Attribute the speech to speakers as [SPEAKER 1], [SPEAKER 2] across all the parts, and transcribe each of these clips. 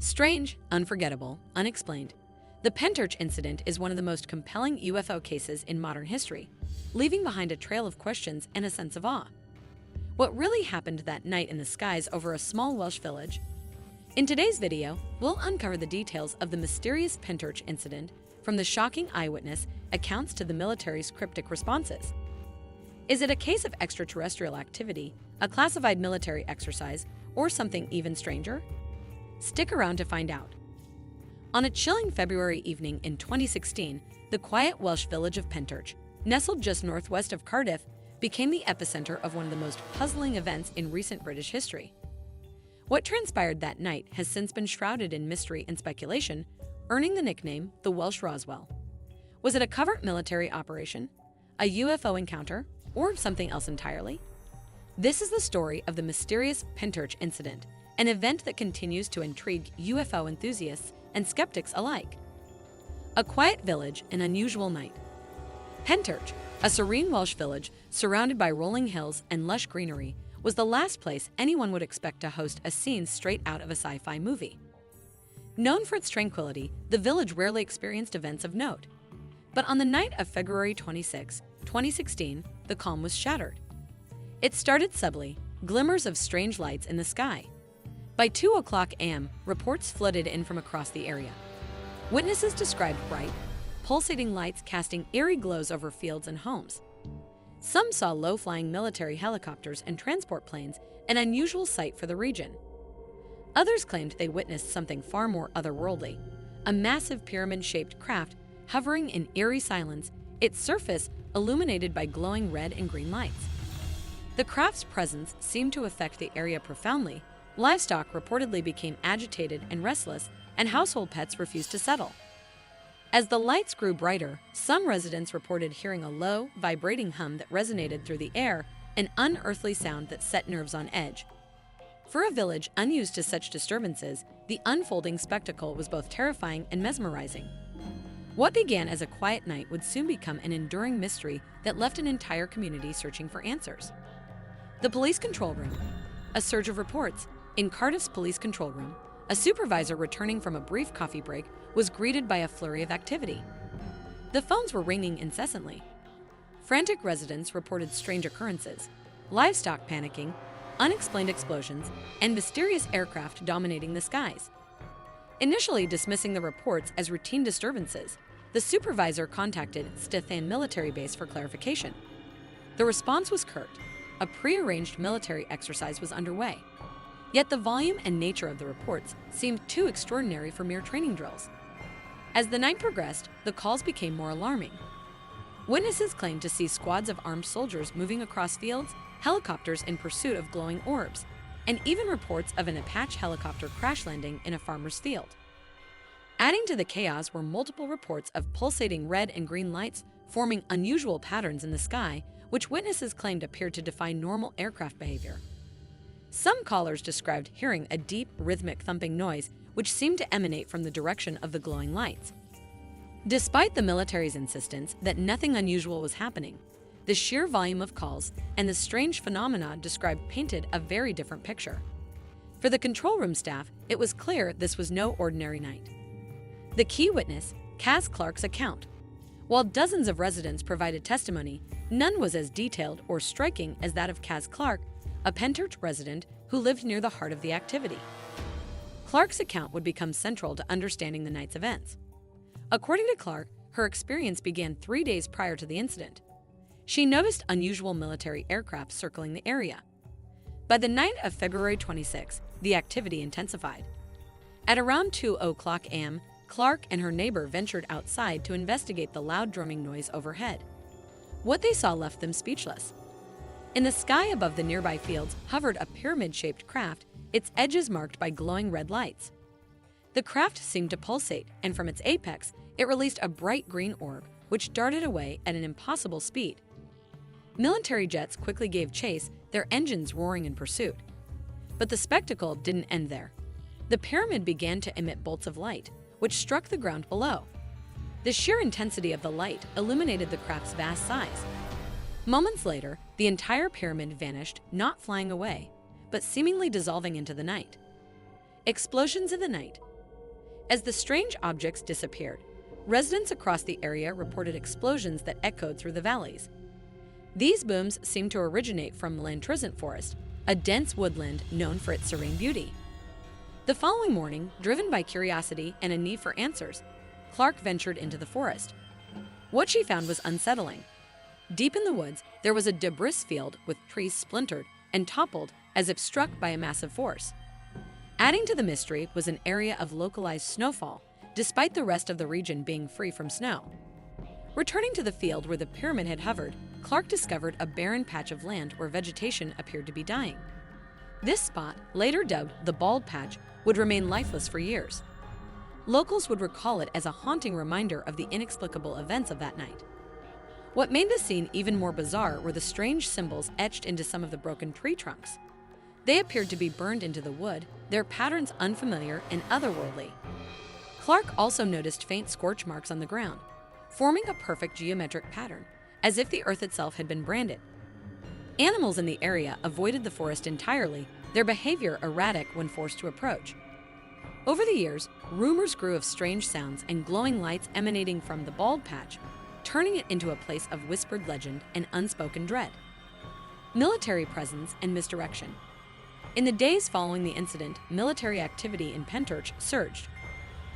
[SPEAKER 1] Strange, unforgettable, unexplained. The Pentyrch Incident is one of the most compelling UFO cases in modern history, leaving behind a trail of questions and a sense of awe. What really happened that night in the skies over a small Welsh village? In today's video, we'll uncover the details of the Mysterious Pentyrch Incident, from the shocking eyewitness accounts to the military's cryptic responses. Is it a case of extraterrestrial activity, a classified military exercise, or something even stranger? Stick around to find out. On a chilling February evening in 2016, the quiet Welsh village of Pentyrch, nestled just northwest of Cardiff, became the epicenter of one of the most puzzling events in recent British history. What transpired that night has since been shrouded in mystery and speculation, earning the nickname the Welsh Roswell. Was it a covert military operation, a UFO encounter, or something else entirely? This is the story of the Mysterious Pentyrch Incident, an event that continues to intrigue UFO enthusiasts and skeptics alike. A quiet village, an unusual night. Pentyrch, a serene Welsh village surrounded by rolling hills and lush greenery, was the last place anyone would expect to host a scene straight out of a sci-fi movie. Known for its tranquility, the village rarely experienced events of note. But on the night of February 26, 2016, the calm was shattered. It started subtly, glimmers of strange lights in the sky. By 2:00 a.m., reports flooded in from across the area. Witnesses described bright, pulsating lights casting eerie glows over fields and homes. Some saw low-flying military helicopters and transport planes, an unusual sight for the region. Others claimed they witnessed something far more otherworldly, a massive pyramid-shaped craft hovering in eerie silence, its surface illuminated by glowing red and green lights. The craft's presence seemed to affect the area profoundly. Livestock reportedly became agitated and restless, and household pets refused to settle. As the lights grew brighter, some residents reported hearing a low, vibrating hum that resonated through the air, an unearthly sound that set nerves on edge. For a village unused to such disturbances, the unfolding spectacle was both terrifying and mesmerizing. What began as a quiet night would soon become an enduring mystery that left an entire community searching for answers. The police control room. A surge of reports. In Cardiff's police control room, a supervisor returning from a brief coffee break was greeted by a flurry of activity. The phones were ringing incessantly. Frantic residents reported strange occurrences, livestock panicking, unexplained explosions, and mysterious aircraft dominating the skies. Initially dismissing the reports as routine disturbances, the supervisor contacted Stithan military base for clarification. The response was curt. A prearranged military exercise was underway. Yet the volume and nature of the reports seemed too extraordinary for mere training drills. As the night progressed, the calls became more alarming. Witnesses claimed to see squads of armed soldiers moving across fields, helicopters in pursuit of glowing orbs, and even reports of an Apache helicopter crash landing in a farmer's field. Adding to the chaos were multiple reports of pulsating red and green lights forming unusual patterns in the sky, which witnesses claimed appeared to defy normal aircraft behavior. Some callers described hearing a deep, rhythmic thumping noise which seemed to emanate from the direction of the glowing lights. Despite the military's insistence that nothing unusual was happening, the sheer volume of calls and the strange phenomena described painted a very different picture. For the control room staff, it was clear this was no ordinary night. The key witness, Kaz Clark's account. While dozens of residents provided testimony, none was as detailed or striking as that of Kaz Clark, a Pentyrch resident who lived near the heart of the activity. Clark's account would become central to understanding the night's events. According to Clark, her experience began 3 days prior to the incident. She noticed unusual military aircraft circling the area. By the night of February 26, the activity intensified. At around 2:00 a.m., Clark and her neighbor ventured outside to investigate the loud drumming noise overhead. What they saw left them speechless. In the sky above the nearby fields hovered a pyramid-shaped craft, its edges marked by glowing red lights. The craft seemed to pulsate, and from its apex, it released a bright green orb, which darted away at an impossible speed. Military jets quickly gave chase, their engines roaring in pursuit. But the spectacle didn't end there. The pyramid began to emit bolts of light, which struck the ground below. The sheer intensity of the light illuminated the craft's vast size. Moments later, the entire pyramid vanished, not flying away, but seemingly dissolving into the night. Explosions in the night. As the strange objects disappeared, residents across the area reported explosions that echoed through the valleys. These booms seemed to originate from Lantrisant Forest, a dense woodland known for its serene beauty. The following morning, driven by curiosity and a need for answers, Clark ventured into the forest. What she found was unsettling. Deep in the woods, there was a debris field with trees splintered and toppled as if struck by a massive force. Adding to the mystery was an area of localized snowfall, despite the rest of the region being free from snow. Returning to the field where the pyramid had hovered, Clark discovered a barren patch of land where vegetation appeared to be dying. This spot, later dubbed the Bald Patch, would remain lifeless for years. Locals would recall it as a haunting reminder of the inexplicable events of that night. What made the scene even more bizarre were the strange symbols etched into some of the broken tree trunks. They appeared to be burned into the wood, their patterns unfamiliar and otherworldly. Clark also noticed faint scorch marks on the ground, forming a perfect geometric pattern, as if the earth itself had been branded. Animals in the area avoided the forest entirely, their behavior erratic when forced to approach. Over the years, rumors grew of strange sounds and glowing lights emanating from the Bald Patch, turning it into a place of whispered legend and unspoken dread. Military presence and misdirection. In the days following the incident, military activity in Pentyrch surged.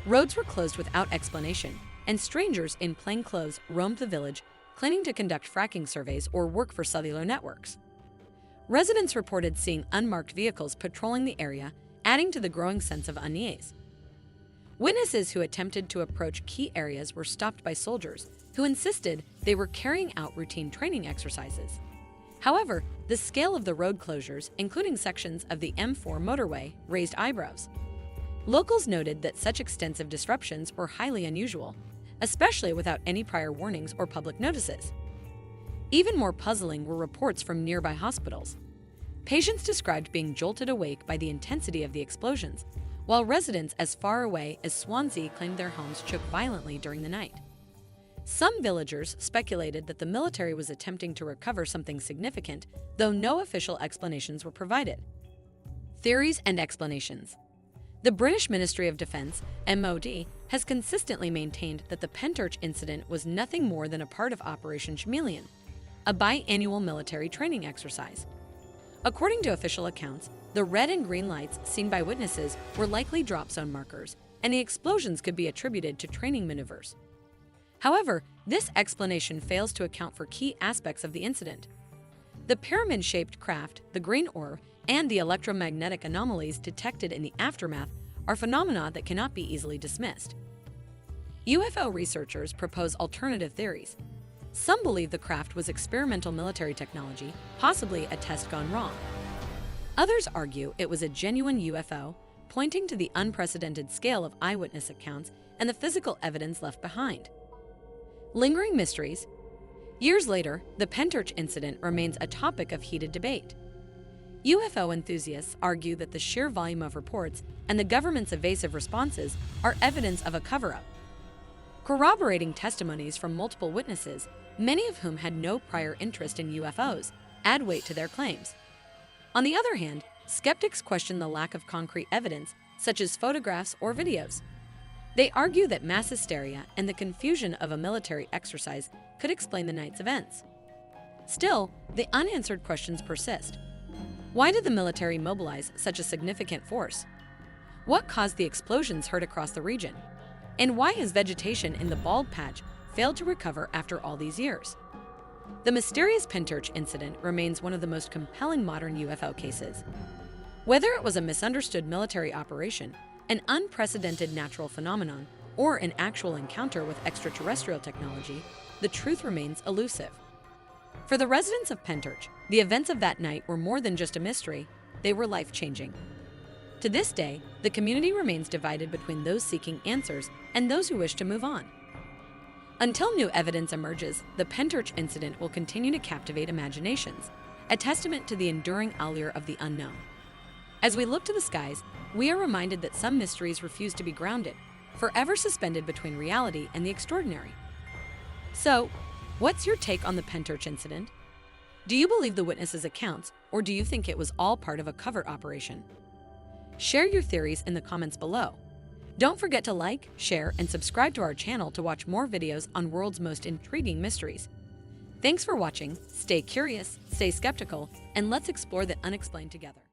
[SPEAKER 1] Roads were closed without explanation, and strangers in plain clothes roamed the village, claiming to conduct fracking surveys or work for cellular networks. Residents reported seeing unmarked vehicles patrolling the area, adding to the growing sense of unease. Witnesses who attempted to approach key areas were stopped by soldiers, who insisted they were carrying out routine training exercises. However, the scale of the road closures, including sections of the M4 motorway, raised eyebrows. Locals noted that such extensive disruptions were highly unusual, especially without any prior warnings or public notices. Even more puzzling were reports from nearby hospitals. Patients described being jolted awake by the intensity of the explosions, while residents as far away as Swansea claimed their homes shook violently during the night. Some villagers speculated that the military was attempting to recover something significant, though no official explanations were provided. Theories and explanations. The British Ministry of Defence, MOD, has consistently maintained that the Pentyrch incident was nothing more than a part of Operation Chameleon, a biannual military training exercise. According to official accounts, the red and green lights seen by witnesses were likely drop zone markers, and the explosions could be attributed to training maneuvers. However, this explanation fails to account for key aspects of the incident. The pyramid-shaped craft, the green ore, and the electromagnetic anomalies detected in the aftermath are phenomena that cannot be easily dismissed. UFO researchers propose alternative theories. Some believe the craft was experimental military technology, possibly a test gone wrong. Others argue it was a genuine UFO, pointing to the unprecedented scale of eyewitness accounts and the physical evidence left behind. Lingering mysteries. Years later, the Pentyrch incident remains a topic of heated debate. UFO enthusiasts argue that the sheer volume of reports and the government's evasive responses are evidence of a cover-up. Corroborating testimonies from multiple witnesses, many of whom had no prior interest in UFOs, add weight to their claims. On the other hand, skeptics question the lack of concrete evidence, such as photographs or videos. They argue that mass hysteria and the confusion of a military exercise could explain the night's events. Still, the unanswered questions persist. Why did the military mobilize such a significant force? What caused the explosions heard across the region? And why has vegetation in the Bald Patch failed to recover after all these years? The Mysterious Pentyrch Incident remains one of the most compelling modern UFO cases. Whether it was a misunderstood military operation, an unprecedented natural phenomenon, or an actual encounter with extraterrestrial technology, the truth remains elusive. For the residents of Pentyrch, the events of that night were more than just a mystery, they were life-changing. To this day, the community remains divided between those seeking answers and those who wish to move on. Until new evidence emerges, the Pentyrch incident will continue to captivate imaginations, a testament to the enduring allure of the unknown. As we look to the skies, we are reminded that some mysteries refuse to be grounded, forever suspended between reality and the extraordinary. So, what's your take on the Pentyrch incident? Do you believe the witnesses' accounts, or do you think it was all part of a covert operation? Share your theories in the comments below. Don't forget to like, share, and subscribe to our channel to watch more videos on world's most intriguing mysteries. Thanks for watching. Stay curious, stay skeptical, and let's explore the unexplained together.